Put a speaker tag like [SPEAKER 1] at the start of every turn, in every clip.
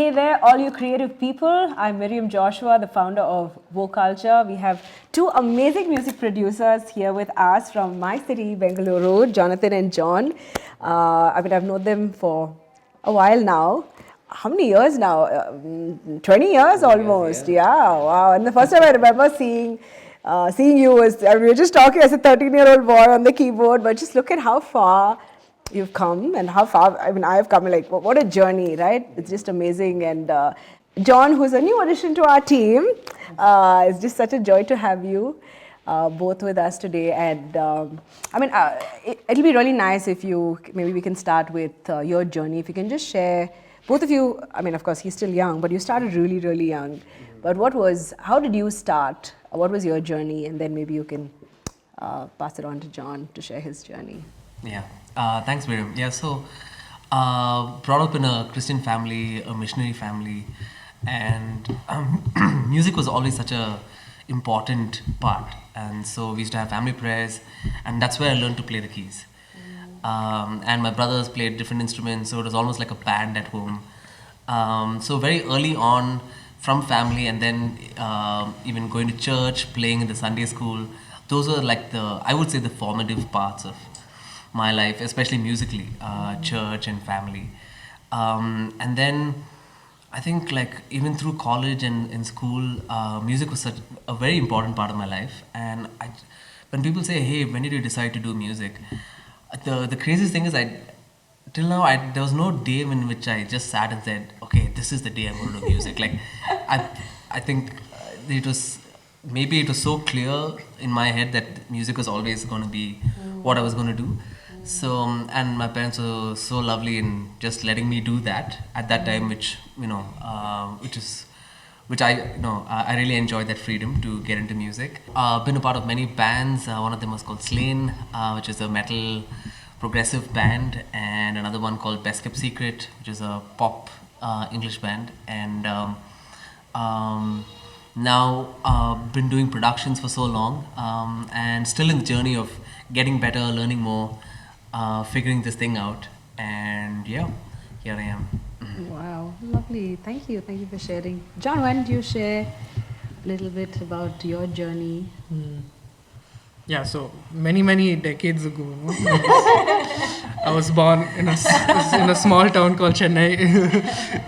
[SPEAKER 1] Hey there, all you creative people. I'm Miriam Joshua, the founder of Voculture. We have two amazing music producers here with us from my city, Bengaluru, Jonathan and John. I've known them for a while now. How many years now? 20 years almost. Yeah, wow. And the first time I remember seeing you was, we were just talking as a 13-year-old boy on the keyboard, but just look at how far you've come and how far, I've come, like, what a journey, right? It's just amazing. And John, who's a new addition to our team, it's just such a joy to have you both with us today. And it'll be really nice if maybe we can start with your journey. If you can just share, both of you, of course, he's still young, but you started really, really young. But how did you start? What was your journey? And then maybe you can pass it on to John to share his journey.
[SPEAKER 2] Yeah. Thanks, Miriam. Yeah, so brought up in a Christian family, a missionary family, and music was always such a important part. And so we used to have family prayers, and that's where I learned to play the keys. And my brothers played different instruments, so it was almost like a band at home. So very early on, from family, and then even going to church, playing in the Sunday school, those were like I would say the formative parts of my life, especially musically, church and family. And then I think like even through college and in school, music was such a very important part of my life. And when people say, hey, when did you decide to do music? The craziest thing is till now, there was no day in which I just sat and said, okay, this is the day I'm going to do music. Like, I think it was so clear in my head that music was always going to be what I was going to do. So, and my parents were so lovely in just letting me do that at that time, which I really enjoyed that freedom to get into music. Been a part of many bands. One of them was called Slain, which is a metal progressive band, and another one called Best Kept Secret, which is a pop English band. And now been doing productions for so long, and still in the journey of getting better, learning more, figuring this thing out, and yeah, here I am.
[SPEAKER 1] Wow, lovely. Thank you for sharing. John, why don't you share a little bit about your journey?
[SPEAKER 3] Yeah, so many decades ago, I was born in a small town called Chennai.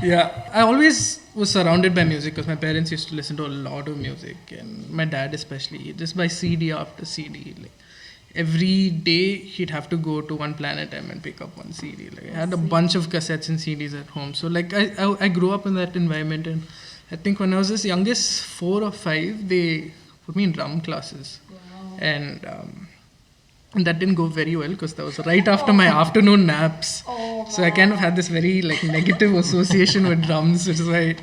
[SPEAKER 3] Yeah, I always was surrounded by music because my parents used to listen to a lot of music, and my dad especially, just by CD after CD. Like every day he'd have to go to one Planet M and pick up one CD. Like I had a bunch of cassettes and CDs at home. So like I grew up in that environment, and I think when I was as young as 4 or 5, they put me in drum classes. And that didn't go very well because that was right after my afternoon naps. So I kind of had this very like negative association with drums, which is why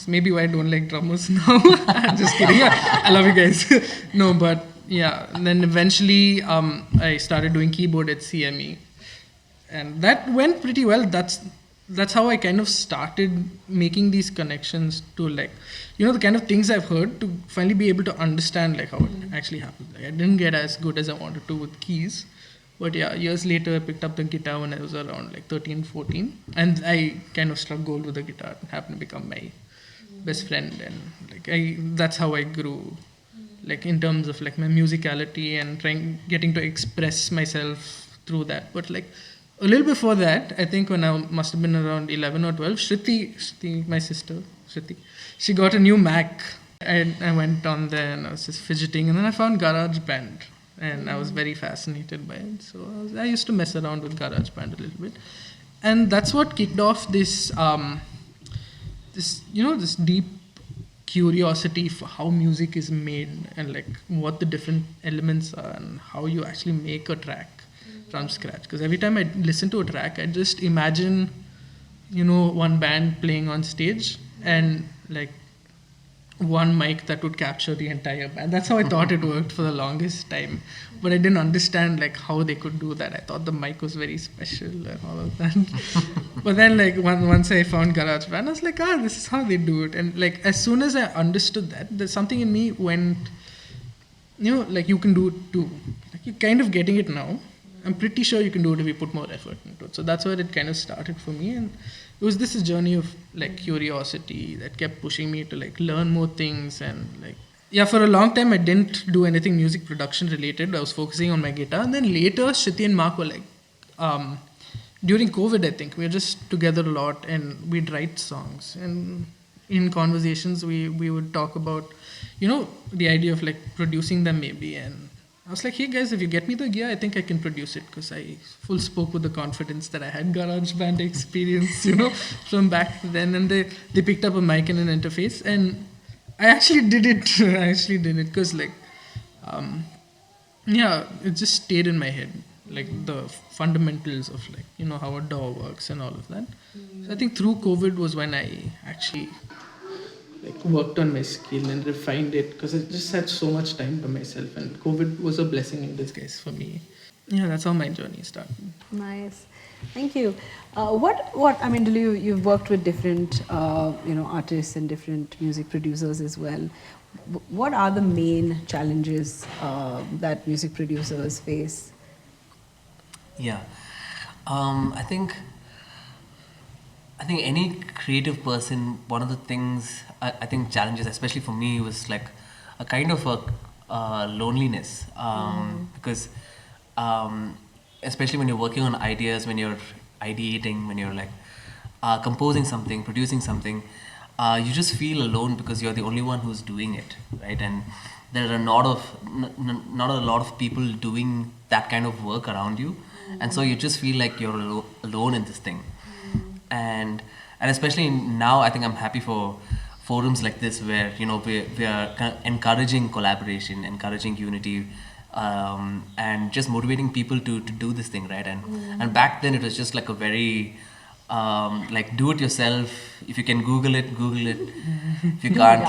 [SPEAKER 3] maybe why I don't like drummers now. I'm just kidding. I love you guys. No, but yeah. And then eventually I started doing keyboard at CME, and that went pretty well. That's how I kind of started making these connections to the kind of things I've heard, to finally be able to understand how it actually happens. Like, I didn't get as good as I wanted to with keys, but yeah, years later I picked up the guitar when I was around 13, 14, and I kind of struck gold with the guitar and happened to become my best friend, and that's how I grew, in terms of my musicality and getting to express myself through that. But a little before that, I think when I must have been around 11 or 12, Shruti, my sister, she got a new Mac. And I went on there and I was just fidgeting. And then I found GarageBand. And I was very fascinated by it. So I used to mess around with GarageBand a little bit. And that's what kicked off this deep curiosity for how music is made and what the different elements are and how you actually make a track from scratch. Because every time I listen to a track, I just imagine, one band playing on stage and one mic that would capture the entire band. That's how I thought it worked for the longest time. But I didn't understand how they could do that. I thought the mic was very special and all of that. But then once I found GarageBand, I was like, this is how they do it. And as soon as I understood that, there's something in me went, you can do it too. You're kind of getting it now. I'm pretty sure you can do it if you put more effort into it. So that's where it kind of started for me. And it was this journey of like curiosity that kept pushing me to like learn more things. And like, yeah, for a long time I didn't do anything music production related. I was focusing on my guitar, and then later Shruti and Mark were like, during COVID, I think we were just together a lot, and we'd write songs, and in conversations we would talk about, the idea of like producing them maybe. And I was like, hey guys, if you get me the gear, I think I can produce it, because I full spoke with the confidence that I had garage band experience, from back then. And they picked up a mic and an interface, and I actually did it. Because like, yeah, it just stayed in my head, like the fundamentals of like, how a DAW works and all of that. So I think through COVID was when I actually like worked on my skill and refined it, because I just had so much time to myself, and COVID was a blessing in disguise for me. Yeah, that's how my journey started.
[SPEAKER 1] Nice, thank you. What I mean, Dilu, you've worked with different artists and different music producers as well. What are the main challenges that music producers face?
[SPEAKER 2] Yeah, I think any creative person, one of the things I think challenges, especially for me, was like a kind of a loneliness, because especially when you're working on ideas, when you're ideating, when you're like composing something, producing something, you just feel alone because you're the only one who's doing it, right? And there are not a lot of people doing that kind of work around you, and so you just feel like you're alone in this thing. And especially now, I think I'm happy for forums like this, where we are kind of encouraging collaboration, encouraging unity, and just motivating people to do this thing, right? And back then it was just like a very like do it yourself. If you can Google it. If you can't,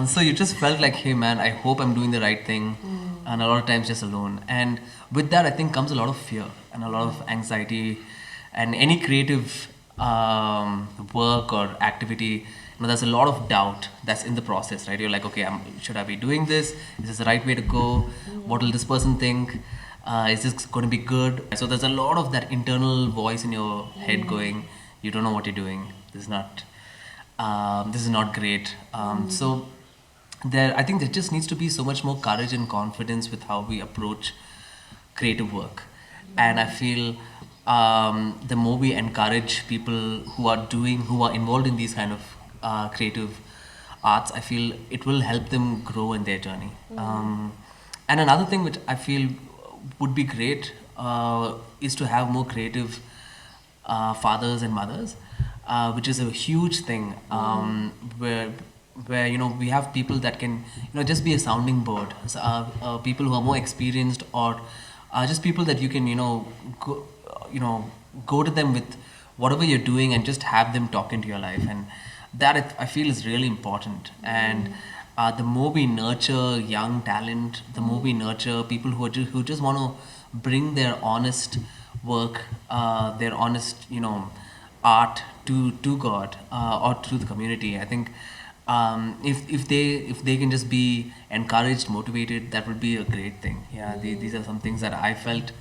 [SPEAKER 2] so you just felt like, hey man, I hope I'm doing the right thing. And a lot of times just alone. And with that, I think comes a lot of fear and a lot of anxiety. And any creative work or activity, there's a lot of doubt that's in the process, right? You're like, okay, should I be doing this? Is this the right way to go? What will this person think? Is this going to be good? So there's a lot of that internal voice in your head going, you don't know what you're doing. This is not great. So I think there just needs to be so much more courage and confidence with how we approach creative work. And I feel the more we encourage people who are involved in these kind of creative arts, I feel it will help them grow in their journey. And another thing which I feel would be great is to have more creative fathers and mothers, which is a huge thing, where we have people that can just be a sounding board, people who are more experienced, or just people that you can go to them with whatever you're doing and just have them talk into your life. And that I feel is really important. And the more we nurture young talent, the more we nurture people who just want to bring their honest work, their honest art to God, or to the community. I think if they can just be encouraged, motivated, that would be a great thing. Yeah, these are some things that I felt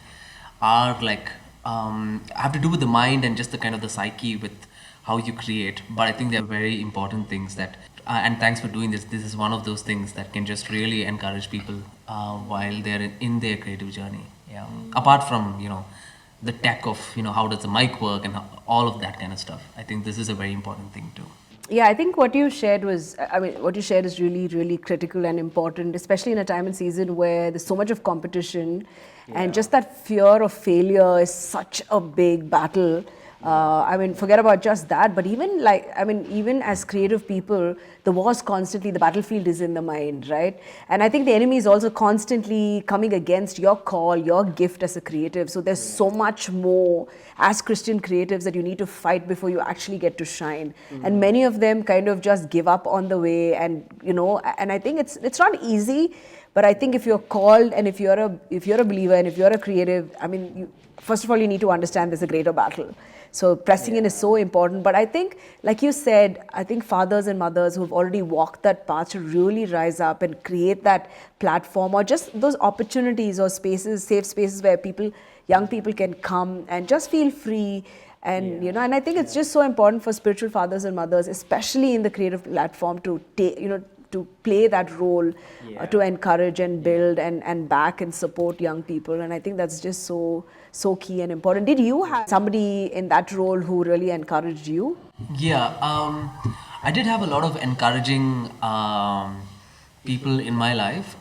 [SPEAKER 2] are like have to do with the mind and just the kind of the psyche with how you create. But I think they're very important things that and thanks for doing this. This is one of those things that can just really encourage people while they're in their creative journey. Yeah, apart from the tech of how does the mic work and all of that kind of stuff. I think this is a very important thing too.
[SPEAKER 1] Yeah, I think what you shared is really, really critical and important, especially in a time and season where there's so much of competition, and just that fear of failure is such a big battle. Forget about just that, but even as creative people, the battlefield is in the mind, right? And I think the enemy is also constantly coming against your call, your gift as a creative. So there's so much more as Christian creatives that you need to fight before you actually get to shine. And many of them kind of just give up on the way, and I think it's not easy, but I think if you're called and if you're a believer and if you're a creative, first of all, you need to understand there's a greater battle. So pressing in is so important. But I think, like you said, I think fathers and mothers who've already walked that path should really rise up and create that platform, or just those opportunities or spaces, safe spaces where young people can come and just feel free And and I think it's just so important for spiritual fathers and mothers, especially in the creative platform, to take to play that role, to encourage and build and back and support young people. And I think that's just so key and important. Did you have somebody in that role who really encouraged you?
[SPEAKER 2] Yeah, I did have a lot of encouraging people in my life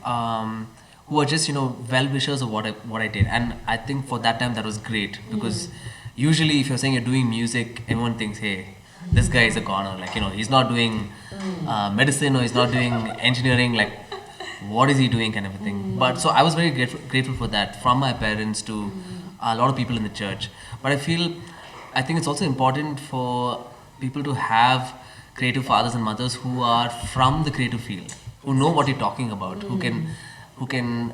[SPEAKER 2] who were just well wishers of what I did, and I think for that time that was great because usually if you're saying you're doing music, everyone thinks, hey, this guy is a goner, like he's not doing medicine or he's not doing engineering, like what is he doing kind of a thing. But so I was very grateful for that from my parents to a lot of people in the church. But I think it's also important for people to have creative fathers and mothers who are from the creative field, who know what you're talking about, who can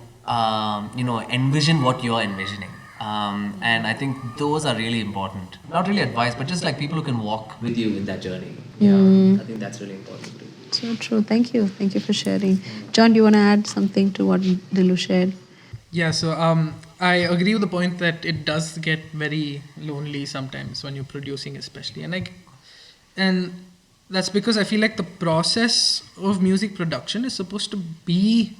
[SPEAKER 2] envision what you're envisioning. And I think those are really important. Not really advice, but just like people who can walk with you in that journey. Yeah, I think that's really important.
[SPEAKER 1] So true. Thank you for sharing. John, do you want to add something to what Dilu shared?
[SPEAKER 3] Yeah, so I agree with the point that it does get very lonely sometimes when you're producing, especially, and that's because I feel like the process of music production is supposed to be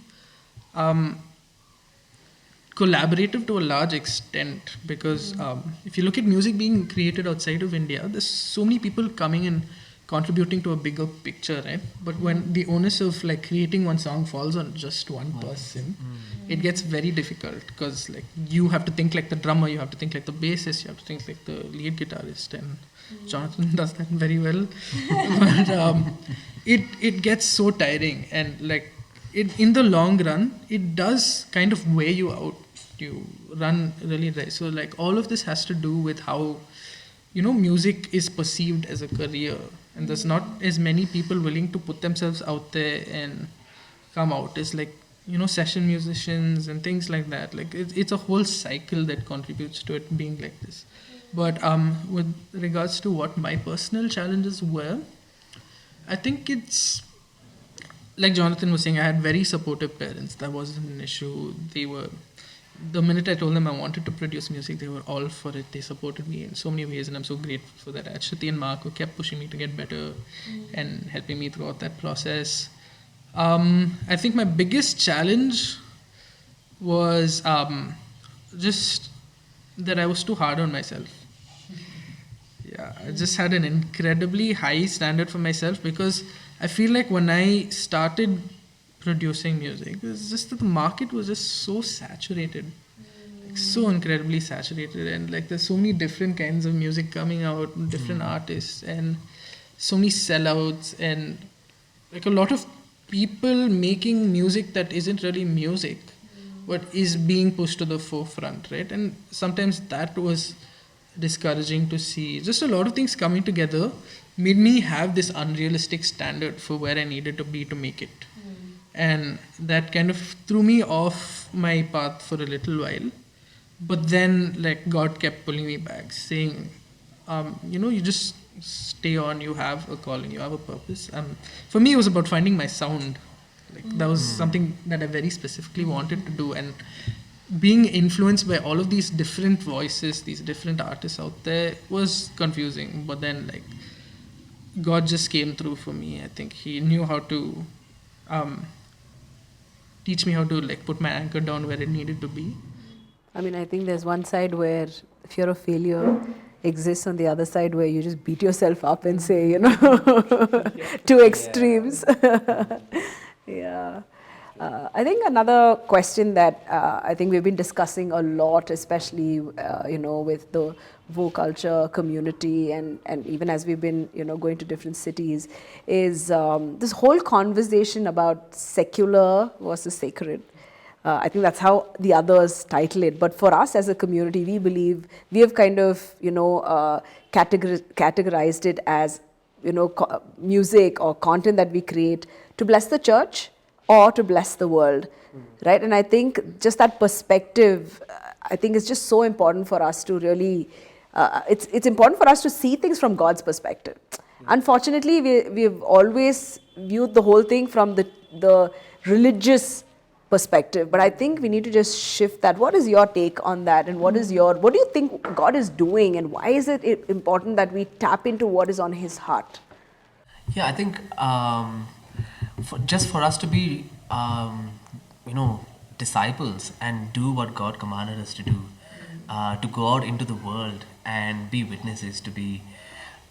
[SPEAKER 3] collaborative to a large extent, because if you look at music being created outside of India, there's so many people coming and contributing to a bigger picture, right? But when the onus of like creating one song falls on just one person, it gets very difficult, because like you have to think like the drummer, you have to think like the bassist, you have to think like the lead guitarist, and Jonathan does that very well. But it gets so tiring, and like in the long run, it does kind of weigh you out. You run really dry. So like all of this has to do with how music is perceived as a career, and there's not as many people willing to put themselves out there and come out as like session musicians and things like that. Like it's a whole cycle that contributes to it being like this. But with regards to what my personal challenges were, I think it's like Jonathan was saying, I had very supportive parents. That wasn't an issue. The minute I told them I wanted to produce music, they were all for it. They supported me in so many ways, and I'm so grateful for that. Shruti and Mark, who kept pushing me to get better and helping me throughout that process. I think my biggest challenge was just that I was too hard on myself. Yeah, I just had an incredibly high standard for myself, because I feel like when I started producing music, it's just that the market was just so saturated, like so incredibly saturated, and like there's so many different kinds of music coming out, different artists, and so many sellouts, and like a lot of people making music that isn't really music, but is being pushed to the forefront, right? And sometimes that was discouraging to see. Just a lot of things coming together made me have this unrealistic standard for where I needed to be to make it. And that kind of threw me off my path for a little while. But then like God kept pulling me back, saying, you just stay on, you have a calling, you have a purpose. For me, it was about finding my sound. Like that was something that I very specifically wanted to do. And being influenced by all of these different voices, these different artists out there, was confusing. But then like God just came through for me. I think He knew how to teach me how to like put my anchor down where it needed to be.
[SPEAKER 1] I mean, I think there's one side where fear of failure exists, on the other side where you just beat yourself up and say, two extremes. Yeah. I think another question that I think we've been discussing a lot, especially with the Vo culture community, and even as we've been going to different cities, is this whole conversation about secular versus sacred. I think that's how the others title it. But for us as a community, we believe we have kind of categorized it as music or content that we create to bless the church or to bless the world, right? And I think just that perspective, I think is just so important for us to really, it's important for us to see things from God's perspective. Unfortunately, we've always viewed the whole thing from the religious perspective, but I think we need to just shift that. What is your take on that, and what do you think God is doing, and why is it important that we tap into what is on His heart?
[SPEAKER 2] Yeah, I think just for us to be, disciples and do what God commanded us to do, to go out into the world and be witnesses, to be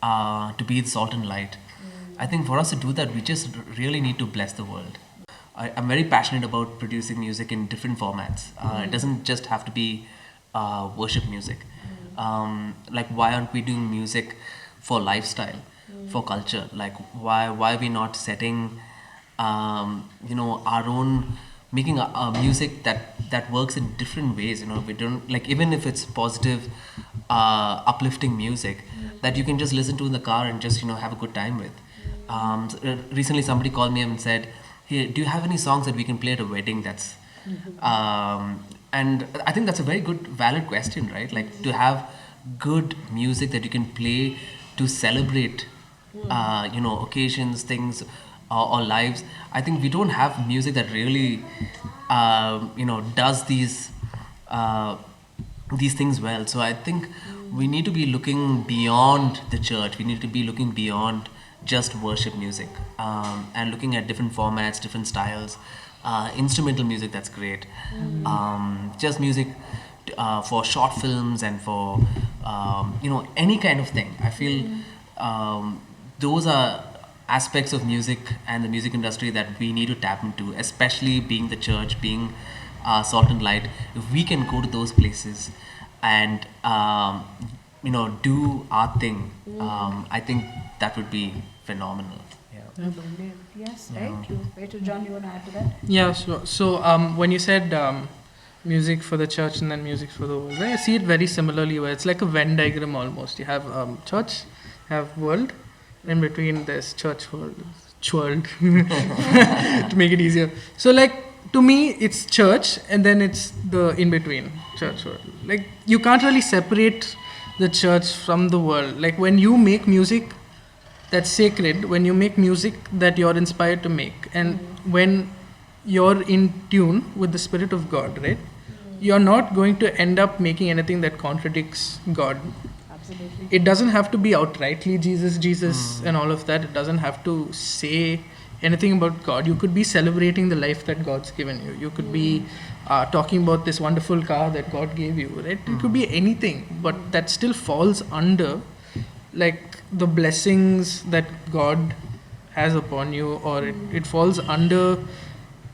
[SPEAKER 2] the salt and light. I think for us to do that, we just really need to bless the world. I'm very passionate about producing music in different formats. It doesn't just have to be worship music. Like, why aren't we doing music for lifestyle, for culture? Like, why are we not setting, our own, making a music that works in different ways? We don't, like, even if it's positive, uplifting music that you can just listen to in the car and just have a good time with. Recently, somebody called me and said, "Hey, do you have any songs that we can play at a wedding?" And I think that's a very good, valid question, right? Like, to have good music that you can play to celebrate, occasions, things, or lives. I think we don't have music that really, does these things well. So I think we need to be looking beyond the church. We need to be looking beyond just worship music, and looking at different formats, different styles, instrumental music, that's great, just music for short films and for any kind of thing. I feel those are aspects of music and the music industry that we need to tap into, especially being the church, being salt and light. If we can go to those places and do our thing, I think that would be phenomenal.
[SPEAKER 1] Yes, very true. Very true. John, you want to add to that?
[SPEAKER 3] Yeah, so when you said music for the church and then music for the world, right? I see it very similarly, where it's like a Venn diagram almost. You have church, have world, in between there's church world, to make it easier. So like, to me, it's church, and then it's the in between, church world. Like, you can't really separate the church from the world. Like, when you make music that's sacred, when you make music that you're inspired to make, and when you're in tune with the Spirit of God, right? You're not going to end up making anything that contradicts God.
[SPEAKER 1] Absolutely.
[SPEAKER 3] It doesn't have to be outrightly Jesus, and all of that. It doesn't have to say anything about God. You could be celebrating the life that God's given you. You could be talking about this wonderful car that God gave you, right? It could be anything, but that still falls under, like, the blessings that God has upon you, or it falls under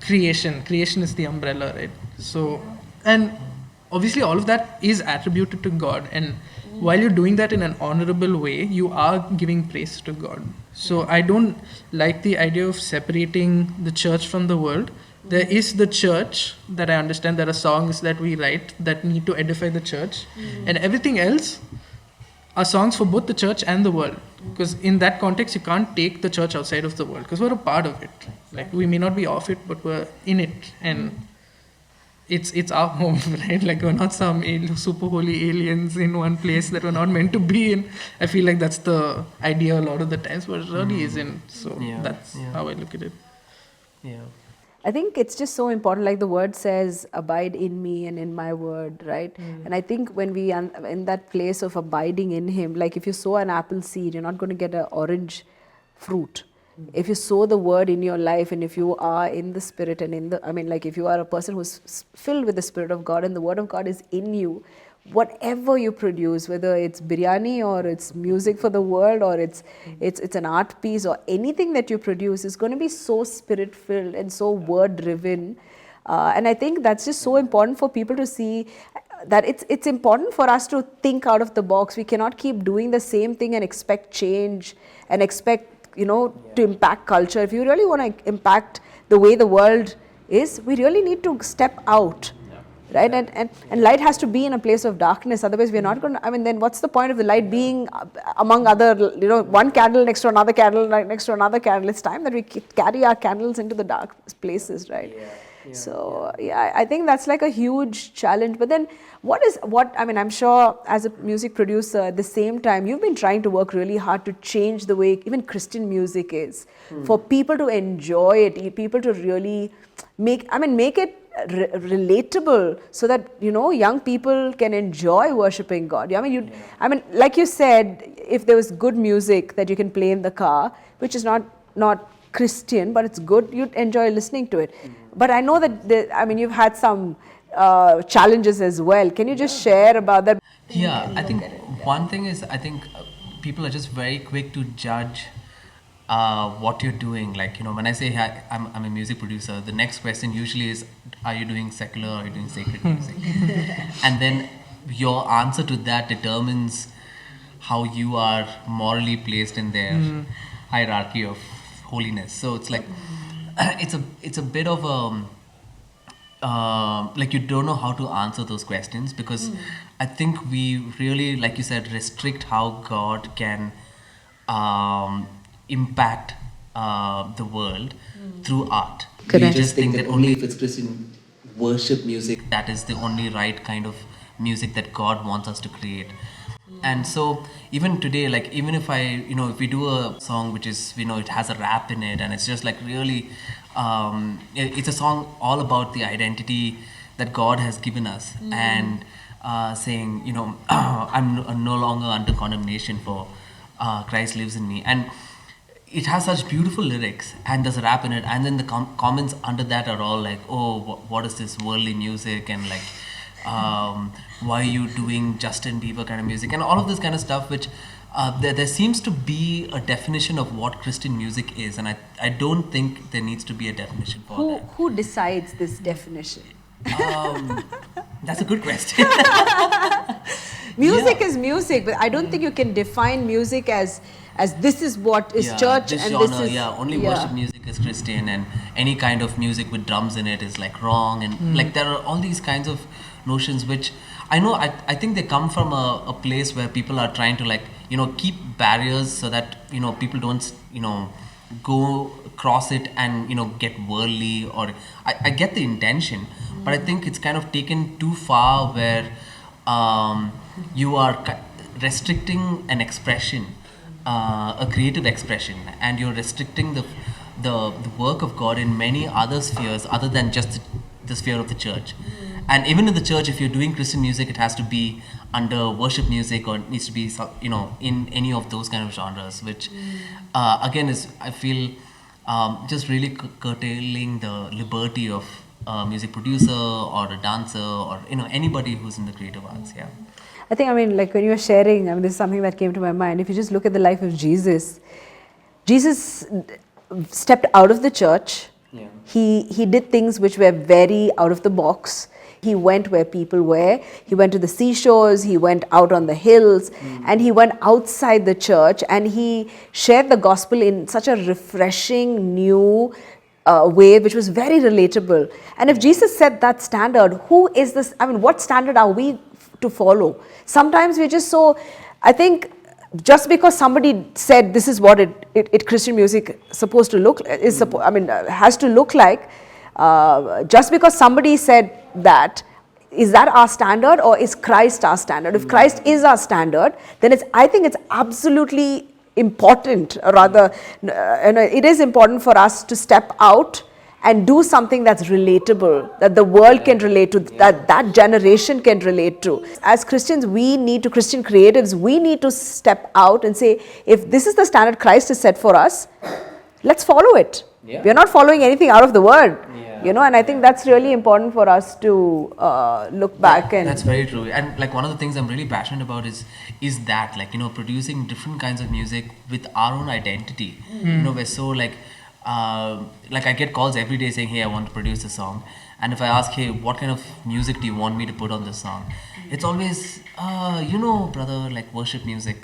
[SPEAKER 3] creation. Creation is the umbrella, right? So, and obviously all of that is attributed to God, and while you're doing that in an honorable way, you are giving praise to God. So I don't like the idea of separating the church from the world. There is the church that I understand. There are songs that we write that need to edify the church, and everything else are songs for both the church and the world. Because in that context, you can't take the church outside of the world, because we're a part of it. Like, we may not be of it, but we're in it, and it's our home, right? Like, we're not some super holy aliens in one place that we're not meant to be in. I feel like that's the idea a lot of the times, but it really isn't. So that's how I look at it.
[SPEAKER 2] Yeah.
[SPEAKER 1] I think it's just so important, like the word says, abide in me and in my word, right? And I think when we are in that place of abiding in Him, like if you sow an apple seed, you're not going to get an orange fruit. If you sow the word in your life, and if you are in the Spirit and if you are a person who's filled with the Spirit of God and the word of God is in you, whatever you produce, whether it's biryani or it's music for the world or it's an art piece or anything that you produce, is going to be so Spirit filled and so word driven. And I think that's just so important for people to see, that it's important for us to think out of the box. We cannot keep doing the same thing and expect change and expect to impact culture. If you really want to impact the way the world is, we really need to step out. Right? And light has to be in a place of darkness. Otherwise, we're not going to, then what's the point of the light being among other, one candle next to another candle, next to another candle? It's time that we carry our candles into the dark places, right? I think that's like a huge challenge. But then I'm sure as a music producer, at the same time, you've been trying to work really hard to change the way even Christian music is, for people to enjoy it, people to really make it relatable so that, young people can enjoy worshiping God. I mean, like you said, if there was good music that you can play in the car, which is not Christian, but it's good, you'd enjoy listening to it. But I know that, you've had some challenges as well. Can you just share about that?
[SPEAKER 2] Yeah, I think one thing is, I think people are just very quick to judge what you're doing. Like, when I say hi, I'm a music producer, the next question usually is, are you doing secular or are you doing sacred music? And then your answer to that determines how you are morally placed in their hierarchy of holiness. So it's like, it's a bit of a, like, you don't know how to answer those questions, because I think we really, like you said, restrict how God can impact the world through art.
[SPEAKER 1] Correct.
[SPEAKER 2] We just think that only if it's Christian worship music, that is the only right kind of music that God wants us to create. And so even today, like, even if if we do a song which is, it has a rap in it, and it's just like really, it's a song all about the identity that God has given us, and saying, I'm no longer under condemnation, for Christ lives in me. And it has such beautiful lyrics, and there's a rap in it, and then the comments under that are all like, oh, what is this worldly music, and like, why are you doing Justin Bieber kind of music, and all of this kind of stuff, which there seems to be a definition of what Christian music is, and I don't think there needs to be a definition for that.
[SPEAKER 1] Who decides this definition?
[SPEAKER 2] That's a good question.
[SPEAKER 1] Music is music, but I don't think you can define music as this is what is church,
[SPEAKER 2] this
[SPEAKER 1] and
[SPEAKER 2] genre,
[SPEAKER 1] this is
[SPEAKER 2] only worship music is Christian, and any kind of music with drums in it is like wrong, and like there are all these kinds of notions which I know I think they come from a place where people are trying to, like, keep barriers so that people don't go across it and get worldly, or I get the intention, but I think it's kind of taken too far, where you are restricting an expression, a creative expression, and you're restricting the work of God in many other spheres other than just the sphere of the church. And even in the church, if you're doing Christian music, it has to be under worship music, or it needs to be in any of those kind of genres, which again is, I feel, just really curtailing the liberty of a music producer or a dancer, or anybody who's in the creative arts. Yeah.
[SPEAKER 1] I think, like when you were sharing, this is something that came to my mind. If you just look at the life of Jesus stepped out of the church.
[SPEAKER 2] Yeah.
[SPEAKER 1] He did things which were very out of the box. He went where people were. He went to the seashores. He went out on the hills, and he went outside the church, and he shared the gospel in such a refreshing, new way, which was very relatable. And if Jesus set that standard, who is this? What standard are we to follow? Sometimes we're just so, I think, just because somebody said this is what it Christian music supposed to look has to look like, just because somebody said that, is that our standard, or is Christ our standard? If Christ is our standard, then I think it's absolutely important, rather, it is important for us to step out and do something that's relatable, that the world can relate to, that generation can relate to. As Christians, Christian creatives, we need to step out and say, if this is the standard Christ has set for us, let's follow it. Yeah. We are not following anything out of the world. And I think that's really important for us to look back. And
[SPEAKER 2] that's very true. And like, one of the things I'm really passionate about is that, like, producing different kinds of music with our own identity. We're so like I get calls every day saying, hey, I want to produce a song. And if I ask, hey, what kind of music do you want me to put on this song? It's always, brother, like worship music.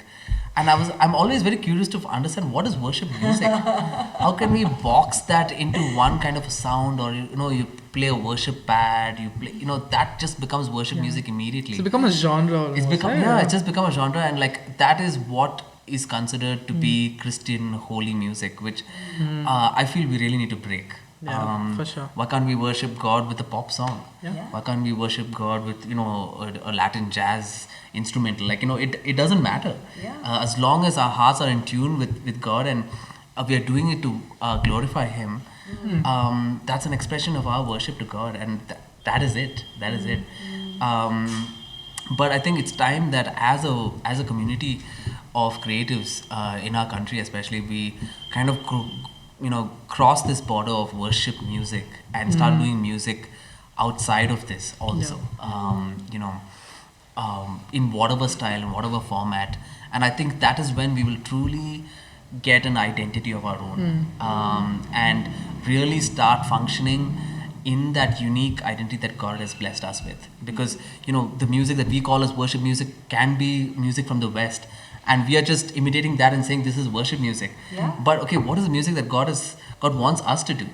[SPEAKER 2] And I'm always very curious to understand, what is worship music? How can we box that into one kind of a sound, or you play a worship pad, you play, that just becomes worship music immediately.
[SPEAKER 3] It's become a genre.
[SPEAKER 2] Almost, it's just become a genre, and like that is what is considered to be Christian holy music, which I feel we really need to break.
[SPEAKER 3] Yeah, for sure.
[SPEAKER 2] Why can't we worship God with a pop song?
[SPEAKER 3] Yeah.
[SPEAKER 2] Why can't we worship God with a Latin jazz instrumental? Like, it doesn't matter. As long as our hearts are in tune with God, and we are doing it to glorify Him, that's an expression of our worship to God, and that is it. That is it. But I think it's time that as a community of creatives in our country, especially, we kind of cross this border of worship music and start doing music outside of this also. In whatever style, in whatever format, and I think that is when we will truly get an identity of our own, and really start functioning in that unique identity that God has blessed us with. Because the music that we call as worship music can be music from the West, and we are just imitating that and saying this is worship music. But okay, what is the music that God wants us to do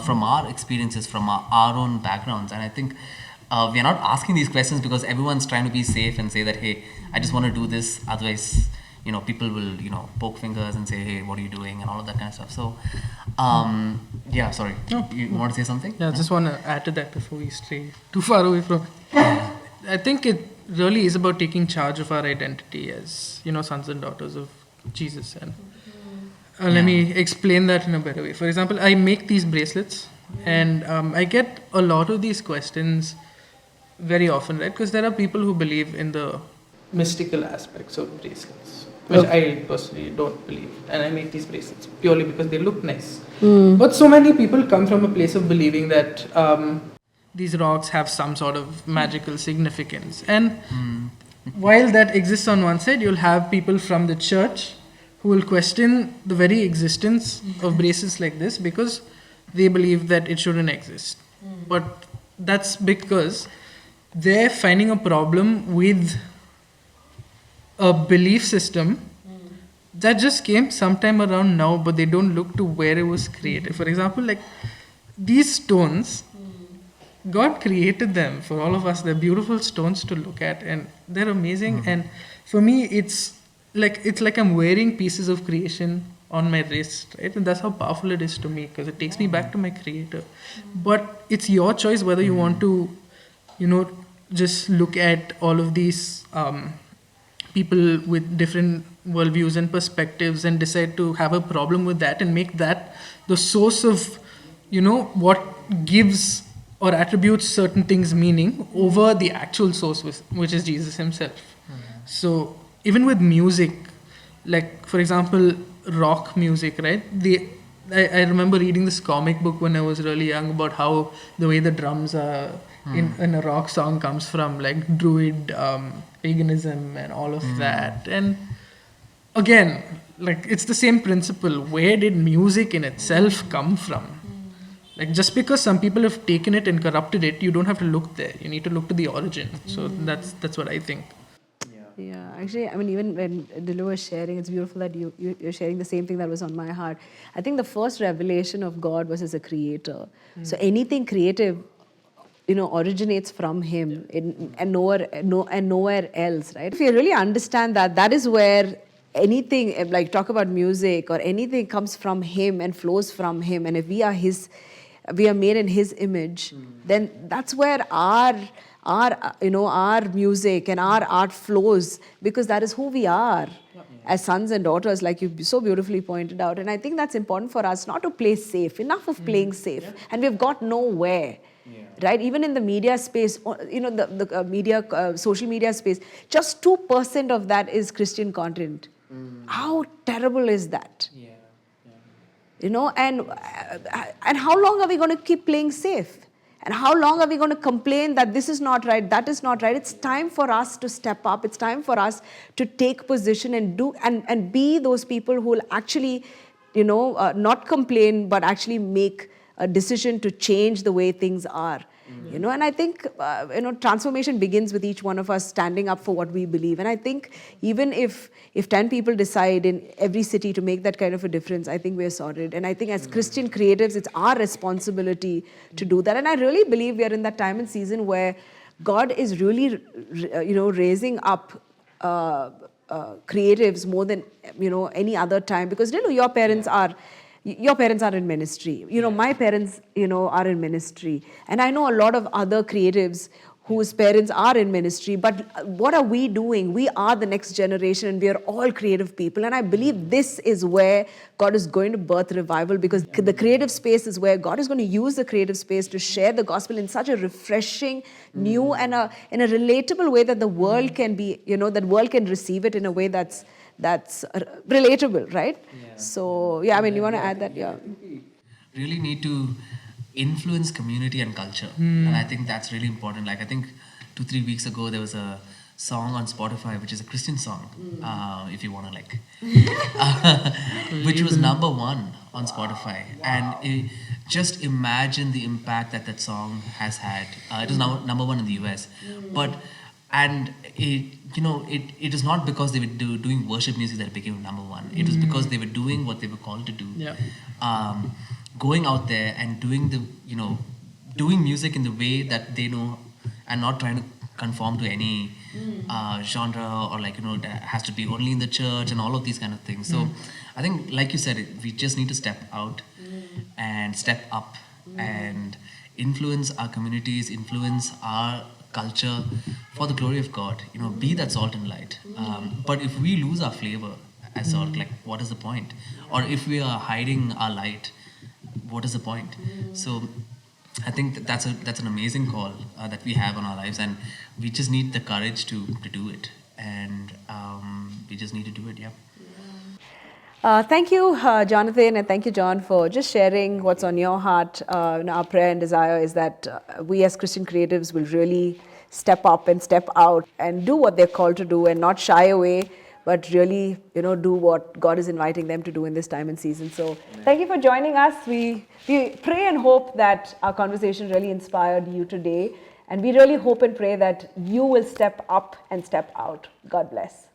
[SPEAKER 2] from our experiences, from our own backgrounds? And I think we are not asking these questions because everyone's trying to be safe and say that, hey, I just want to do this, otherwise people will poke fingers and say, hey, what are you doing, and all of that kind of stuff. So yeah, sorry.
[SPEAKER 3] No.
[SPEAKER 2] You want to say something?
[SPEAKER 3] Yeah, I just want to add to that before we stray too far away from it. I think it really is about taking charge of our identity as sons and daughters of Jesus. And let me explain that in a better way. For example, I make these bracelets, and I get a lot of these questions very often, right? Because there are people who believe in the mystical aspects of bracelets, which I personally don't believe. And I make these bracelets purely because they look nice. But so many people come from a place of believing that these rocks have some sort of magical significance. And while that exists on one side, you'll have people from the church who will question the very existence of bracelets like this because they believe that it shouldn't exist. But that's because they're finding a problem with a belief system that just came sometime around now, but they don't look to where it was created. For example, like these stones, God created them for all of us. They're beautiful stones to look at, and they're amazing. And for me, it's like I'm wearing pieces of creation on my wrist, right? And that's how powerful it is to me, because it takes me back to my creator. But it's your choice whether you want to, just look at all of these people with different worldviews and perspectives and decide to have a problem with that and make that the source of, what gives or attributes certain things meaning over the actual source, which is Jesus himself. So even with music, like for example, rock music, right? I remember reading this comic book when I was really young about how the way the drums are in a rock song comes from like druid paganism and all of that. And again, like it's the same principle. Where did music in itself come from? Like just because some people have taken it and corrupted it, you don't have to look there. You need to look to the origin. So that's what I think.
[SPEAKER 1] Yeah, actually, I mean, even when Dilu was sharing, it's beautiful that you're sharing the same thing that was on my heart. I think the first revelation of God was as a creator. So anything creative, originates from Him and nowhere else, right? If you really understand that, that is where anything, like talk about music or anything, comes from Him and flows from Him. And if we are made in His image, then that's where our music and our art flows, because that is who we are as sons and daughters, like you so beautifully pointed out. And I think that's important for us, not to play safe. Enough of playing safe, and we've got nowhere. Right, even in the media space, the media, social media space, just 2% of that is Christian content. How terrible is that? And how long are we going to keep playing safe? And how long are we going to complain that this is not right, that is not right? It's time for us to step up. It's time for us to take position and do and be those people who will actually, not complain, but actually make a decision to change the way things are. And I think, transformation begins with each one of us standing up for what we believe. And I think even if 10 people decide in every city to make that kind of a difference, I think we're sorted. And I think as Christian creatives, it's our responsibility to do that. And I really believe we are in that time and season where God is really, raising up creatives more than, any other time. Because, your parents are in ministry. My parents, are in ministry. And I know a lot of other creatives whose parents are in ministry, but what are we doing? We are the next generation, and we are all creative people. And I believe this is where God is going to birth revival, because the creative space is where God is going to use the creative space to share the gospel in such a refreshing, new, and in a relatable way that the world can be, that world can receive it in a way that's relatable, right? So, yeah, I mean, you want to add that? Yeah.
[SPEAKER 2] Really need to influence community and culture, and I think that's really important. Like, I think 2-3 weeks ago there was a song on Spotify which is a Christian song, if you want to like which was #1 on Spotify. And just imagine the impact that song has had. It is now #1 in the US, but and it is not because they were doing worship music that it became #1. It was because they were doing what they were called to do. Going out there and doing music in the way that they know, and not trying to conform to any genre, or that has to be only in the church and all of these kind of things. So I think, like you said, we just need to step out and step up and influence our communities, influence our culture for the glory of God. Be that salt and light. But if we lose our flavor as salt, like, what is the point? Or if we are hiding our light, what is the point? So I think that's an amazing call that we have on our lives, and we just need the courage to do it, and we just need to do it.
[SPEAKER 1] Thank you, Jonathan, and thank you, John, for just sharing what's on your heart. Our prayer and desire is that we as Christian creatives will really step up and step out and do what they're called to do, and not shy away, but really, do what God is inviting them to do in this time and season. So thank you for joining us. We pray and hope that our conversation really inspired you today. And we really hope and pray that you will step up and step out. God bless.